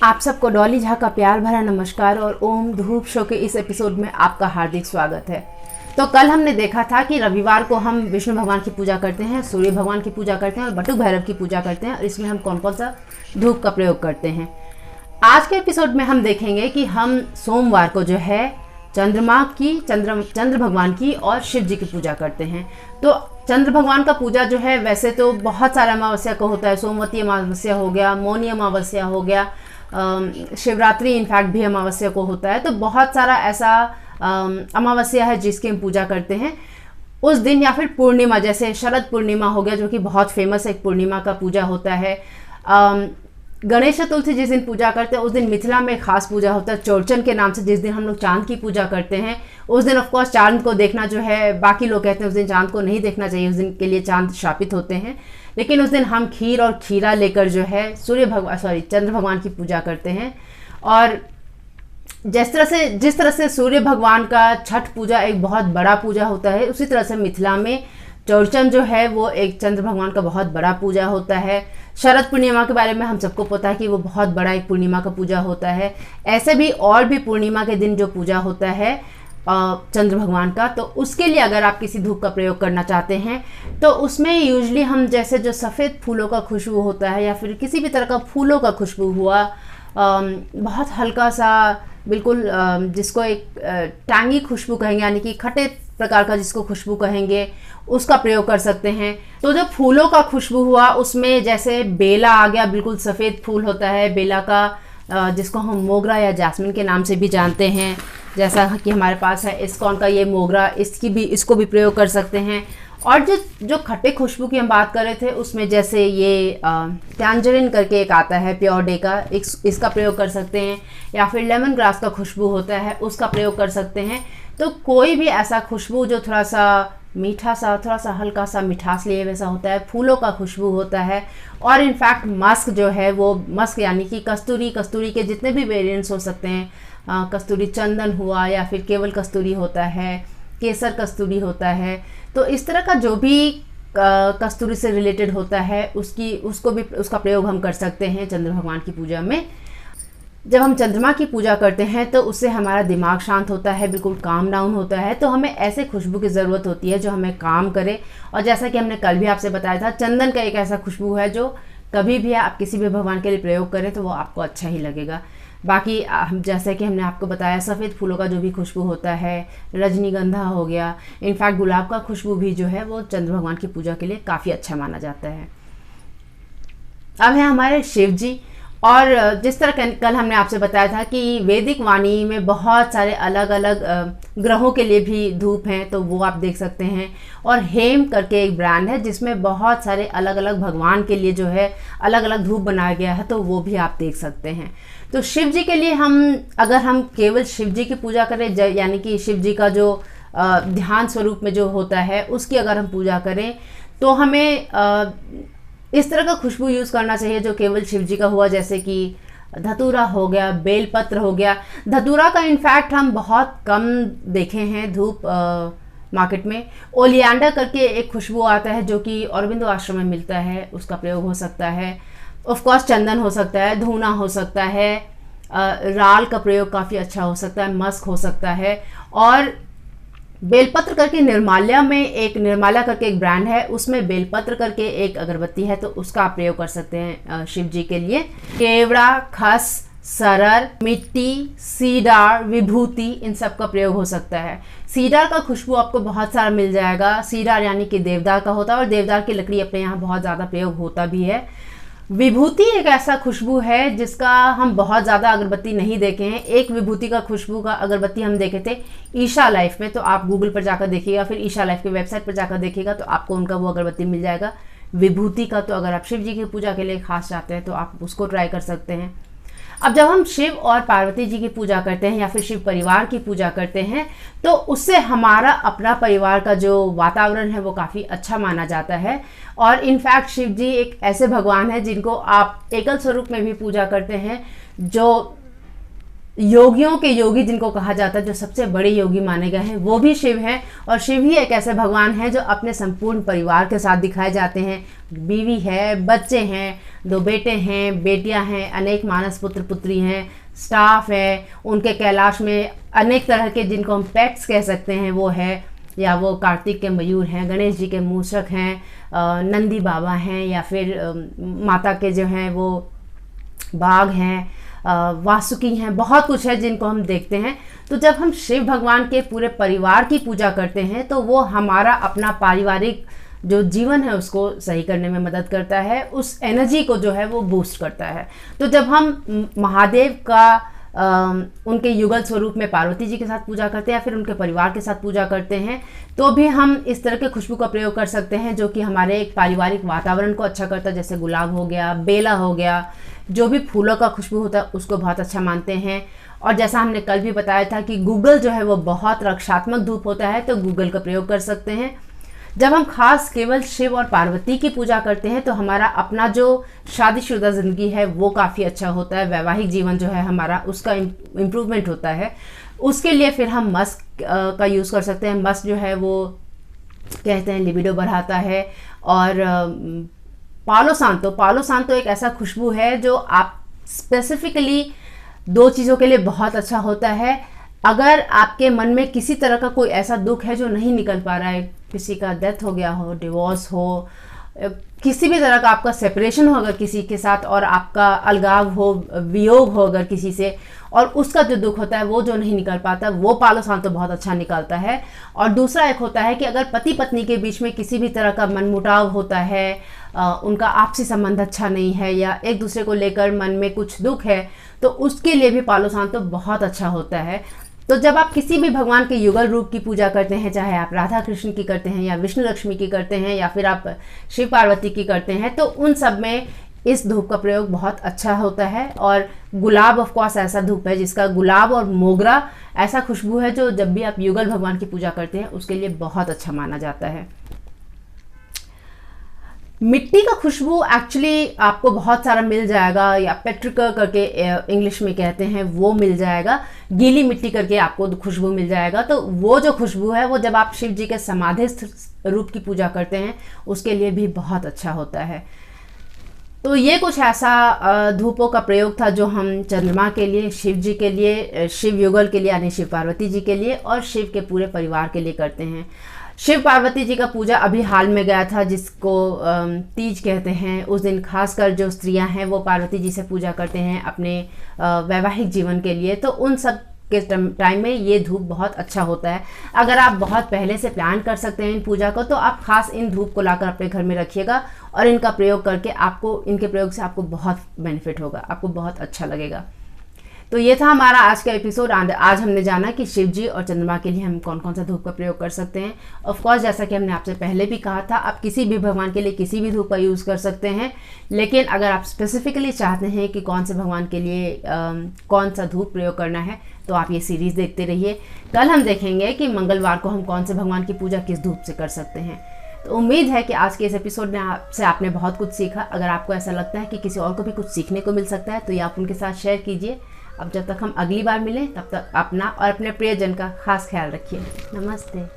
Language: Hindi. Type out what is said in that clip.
आप सबको डॉली झा का प्यार भरा नमस्कार और ओम धूप शो के इस एपिसोड में आपका हार्दिक स्वागत है। तो कल हमने देखा था कि रविवार को हम विष्णु भगवान की पूजा करते हैं, सूर्य भगवान की पूजा करते हैं और बटुक भैरव की पूजा करते हैं और इसमें हम कौन कौन सा धूप का प्रयोग करते हैं। आज के एपिसोड में हम देखेंगे कि हम सोमवार को जो है चंद्र भगवान की और शिव जी की पूजा करते हैं। तो चंद्र भगवान का पूजा जो है वैसे तो बहुत सारा अमावस्या को होता है। सोमवती अमावस्या हो गया, मौनी अमावस्या हो गया, शिवरात्रि इनफैक्ट भी अमावस्या को होता है। तो बहुत सारा ऐसा अमावस्या है जिसकी हम पूजा करते हैं उस दिन, या फिर पूर्णिमा जैसे शरद पूर्णिमा हो गया जो कि बहुत फेमस एक पूर्णिमा का पूजा होता है। गणेश चतुर्थी जिस दिन पूजा करते हैं उस दिन मिथिला में खास पूजा होता है चौरचन के नाम से, जिस दिन हम लोग चांद की पूजा करते हैं। उस दिन ऑफ कोर्स चांद को देखना जो है, बाकी लोग कहते हैं उस दिन चांद को नहीं देखना चाहिए, उस दिन के लिए चांद शापित होते हैं। लेकिन उस दिन हम खीर और खीरा लेकर जो है चंद्र भगवान की पूजा करते हैं। और जिस तरह से सूर्य भगवान का छठ पूजा एक बहुत बड़ा पूजा होता है, उसी तरह से मिथिला में चौरचन जो है वो एक चंद्र भगवान का बहुत बड़ा पूजा होता है। शरद पूर्णिमा के बारे में हम सबको पता है कि वो बहुत बड़ा एक पूर्णिमा का पूजा होता है। ऐसे भी और भी पूर्णिमा के दिन जो पूजा होता है चंद्र भगवान का, तो उसके लिए अगर आप किसी धूप का प्रयोग करना चाहते हैं तो उसमें यूजली हम जैसे जो सफ़ेद फूलों का खुशबू होता है या फिर किसी भी तरह का फूलों का खुशबू हुआ, बहुत हल्का सा बिल्कुल जिसको एक टांगी खुशबू कहेंगे, यानी कि खट्टे प्रकार का जिसको खुशबू कहेंगे, उसका प्रयोग कर सकते हैं। तो जो फूलों का खुशबू हुआ उसमें जैसे बेला आ गया, बिल्कुल सफ़ेद फूल होता है बेला का, जिसको हम मोगरा या जैस्मिन के नाम से भी जानते हैं। जैसा कि हमारे पास है इस्कॉन का ये मोगरा, इसको भी प्रयोग कर सकते हैं। और जो खट्टे खुशबू की हम बात कर रहे थे उसमें जैसे ये टैंजरीन करके एक आता है प्योर डे का, इसका प्रयोग कर सकते हैं। या फिर लेमन ग्रास का खुशबू होता है उसका प्रयोग कर सकते हैं। तो कोई भी ऐसा खुशबू जो थोड़ा सा मीठा सा, थोड़ा सा हल्का सा मिठास लिए वैसा होता है, फूलों का खुशबू होता है। और इनफैक्ट मस्क जो है वो मस्क यानी कि कस्तूरी के जितने भी वेरिएंट्स हो सकते हैं, कस्तूरी चंदन हुआ या फिर केवल कस्तूरी होता है, केसर कस्तूरी होता है। तो इस तरह का जो भी कस्तूरी से रिलेटेड होता है उसका प्रयोग हम कर सकते हैं चंद्र भगवान की पूजा में। जब हम चंद्रमा की पूजा करते हैं तो उससे हमारा दिमाग शांत होता है, बिल्कुल काम डाउन होता है। तो हमें ऐसे खुशबू की ज़रूरत होती है जो हमें काम करे। और जैसा कि हमने कल भी आपसे बताया था, चंदन का एक ऐसा खुशबू है जो कभी भी आप किसी भी भगवान के लिए प्रयोग करें तो वो आपको अच्छा ही लगेगा। बाकी जैसे कि हमने आपको बताया सफ़ेद फूलों का जो भी खुशबू होता है, रजनीगंधा हो गया, इनफैक्ट गुलाब का खुशबू भी जो है वो चंद्र भगवान की पूजा के लिए काफ़ी अच्छा माना जाता है। अब है हमारे शिव जी। और जिस तरह कल हमने आपसे बताया था कि वैदिक वाणी में बहुत सारे अलग अलग ग्रहों के लिए भी धूप हैं, तो वो आप देख सकते हैं। और हेम करके एक ब्रांड है जिसमें बहुत सारे अलग अलग भगवान के लिए जो है अलग अलग धूप बनाया गया है, तो वो भी आप देख सकते हैं। तो शिव जी के लिए अगर हम केवल शिव जी की पूजा करें, यानी कि शिव जी का जो ध्यान स्वरूप में जो होता है उसकी अगर हम पूजा करें, तो हमें इस तरह का खुशबू यूज़ करना चाहिए जो केवल शिव जी का हुआ, जैसे कि धतूरा हो गया, बेलपत्र हो गया। धतूरा का इनफैक्ट हम बहुत कम देखे हैं धूप मार्केट में। ओलियंडर करके एक खुशबू आता है जो कि औरबिंदो आश्रम में मिलता है, उसका प्रयोग हो सकता है। ऑफ कोर्स चंदन हो सकता है, धूना हो सकता है, राल का प्रयोग काफ़ी अच्छा हो सकता है, मस्क हो सकता है। और बेलपत्र करके निर्माल्या करके एक ब्रांड है, उसमें बेलपत्र करके एक अगरबत्ती है, तो उसका आप प्रयोग कर सकते हैं शिव जी के लिए। केवड़ा, खस, सरर, मिट्टी, सीडार, विभूति, इन सब का प्रयोग हो सकता है। सीडार का खुशबू आपको बहुत सारा मिल जाएगा। सीडार यानी कि देवदार का होता है और देवदार की लकड़ी अपने यहाँ बहुत ज़्यादा प्रयोग होता भी है। विभूति एक ऐसा खुशबू है जिसका हम बहुत ज़्यादा अगरबत्ती नहीं देखे हैं। एक विभूति का खुशबू का अगरबत्ती हम देखे थे ईशा लाइफ में, तो आप गूगल पर जाकर देखिएगा, फिर ईशा लाइफ की वेबसाइट पर जाकर देखिएगा तो आपको उनका वो अगरबत्ती मिल जाएगा विभूति का। तो अगर आप शिव जी की पूजा के लिए खास चाहते हैं तो आप उसको ट्राई कर सकते हैं। अब जब हम शिव और पार्वती जी की पूजा करते हैं या फिर शिव परिवार की पूजा करते हैं, तो उससे हमारा अपना परिवार का जो वातावरण है वो काफ़ी अच्छा माना जाता है। और इनफैक्ट शिव जी एक ऐसे भगवान है जिनको आप एकल स्वरूप में भी पूजा करते हैं, जो योगियों के योगी जिनको कहा जाता है, जो सबसे बड़े योगी माने गए हैं, वो भी शिव हैं। और शिव ही एक ऐसे भगवान हैं जो अपने संपूर्ण परिवार के साथ दिखाए जाते हैं। बीवी है, बच्चे हैं, 2 बेटे हैं, बेटियां हैं, अनेक मानस पुत्र पुत्री हैं, स्टाफ है, उनके कैलाश में अनेक तरह के जिनको हम पेट्स कह सकते हैं वो है, या वो कार्तिक के मयूर हैं, गणेश जी के मूषक हैं, नंदी बाबा हैं, या फिर माता के जो हैं वो बाघ हैं, वासुकी हैं, बहुत कुछ है जिनको हम देखते हैं। तो जब हम शिव भगवान के पूरे परिवार की पूजा करते हैं तो वो हमारा अपना पारिवारिक जो जीवन है उसको सही करने में मदद करता है, उस एनर्जी को जो है वो बूस्ट करता है। तो जब हम महादेव का उनके युगल स्वरूप में पार्वती जी के साथ पूजा करते हैं या फिर उनके परिवार के साथ पूजा करते हैं, तो भी हम इस तरह के खुशबू का प्रयोग कर सकते हैं जो कि हमारे एक पारिवारिक वातावरण को अच्छा करता है। जैसे गुलाब हो गया, बेला हो गया, जो भी फूलों का खुशबू होता है उसको बहुत अच्छा मानते हैं। और जैसा हमने कल भी बताया था कि गूगल जो है वो बहुत रक्षात्मक धूप होता है, तो गूगल का प्रयोग कर सकते हैं। जब हम खास केवल शिव और पार्वती की पूजा करते हैं तो हमारा अपना जो शादीशुदा ज़िंदगी है वो काफ़ी अच्छा होता है, वैवाहिक जीवन जो है हमारा उसका इम्प्रूवमेंट होता है। उसके लिए फिर हम मस्क का यूज़ कर सकते हैं। मस्क जो है वो कहते हैं लिबिडो बढ़ाता है। और पालो सांतो एक ऐसा खुशबू है जो आप स्पेसिफिकली 2 चीज़ों के लिए बहुत अच्छा होता है। अगर आपके मन में किसी तरह का कोई ऐसा दुख है जो नहीं निकल पा रहा है, किसी का डेथ हो गया हो, डिवोर्स हो, किसी भी तरह का आपका सेपरेशन हो अगर किसी के साथ, और आपका अलगाव हो, वियोग हो अगर किसी से, और उसका जो दुख होता है वो जो नहीं निकल पाता, वो पालो सांतो बहुत अच्छा निकालता है। और दूसरा एक होता है कि अगर पति पत्नी के बीच में किसी भी तरह का मनमुटाव होता है, उनका आपसी संबंध अच्छा नहीं है, या एक दूसरे को लेकर मन में कुछ दुख है, तो उसके लिए भी पालो सांतो बहुत अच्छा होता है। तो जब आप किसी भी भगवान के युगल रूप की पूजा करते हैं, चाहे आप राधा कृष्ण की करते हैं या विष्णु लक्ष्मी की करते हैं या फिर आप शिव पार्वती की करते हैं, तो उन सब में इस धूप का प्रयोग बहुत अच्छा होता है। और गुलाब ऑफ कोर्स ऐसा धूप है जिसका, गुलाब और मोगरा ऐसा खुशबू है जो जब भी आप युगल भगवान की पूजा करते हैं उसके लिए बहुत अच्छा माना जाता है। मिट्टी का खुशबू एक्चुअली आपको बहुत सारा मिल जाएगा, या पेट्रिका करके इंग्लिश में कहते हैं वो मिल जाएगा, गीली मिट्टी करके आपको खुशबू मिल जाएगा। तो वो जो खुशबू है वो जब आप शिव जी के समाधिस्थ रूप की पूजा करते हैं उसके लिए भी बहुत अच्छा होता है। तो ये कुछ ऐसा धूपों का प्रयोग था जो हम चंद्रमा के लिए, शिव जी के लिए, शिव युगल के लिए यानी शिव पार्वती जी के लिए और शिव के पूरे परिवार के लिए करते हैं। शिव पार्वती जी का पूजा अभी हाल में गया था जिसको तीज कहते हैं। उस दिन खासकर जो स्त्रियां हैं वो पार्वती जी से पूजा करते हैं अपने वैवाहिक जीवन के लिए, तो उन सब के टाइम में ये धूप बहुत अच्छा होता है। अगर आप बहुत पहले से प्लान कर सकते हैं इन पूजा को, तो आप खास इन धूप को लाकर अपने घर में रखिएगा और इनका प्रयोग करके आपको, इनके प्रयोग से आपको बहुत बेनिफिट होगा, आपको बहुत अच्छा लगेगा। तो ये था हमारा आज का एपिसोड। आज हमने जाना कि शिव जी और चंद्रमा के लिए हम कौन कौन सा धूप का प्रयोग कर सकते हैं। ऑफ कोर्स जैसा कि हमने आपसे पहले भी कहा था, आप किसी भी भगवान के लिए किसी भी धूप का यूज़ कर सकते हैं, लेकिन अगर आप स्पेसिफिकली चाहते हैं कि कौन से भगवान के लिए कौन सा धूप प्रयोग करना है तो आप ये सीरीज़ देखते रहिए। कल हम देखेंगे कि मंगलवार को हम कौन से भगवान की पूजा किस धूप से कर सकते हैं। तो उम्मीद है कि आज के इस एपिसोड में आपने बहुत कुछ सीखा। अगर आपको ऐसा लगता है कि किसी और को भी कुछ सीखने को मिल सकता है तो ये आप उनके साथ शेयर कीजिए। अब जब तक हम अगली बार मिलें तब तक अपना और अपने प्रियजन का खास ख्याल रखिए। नमस्ते।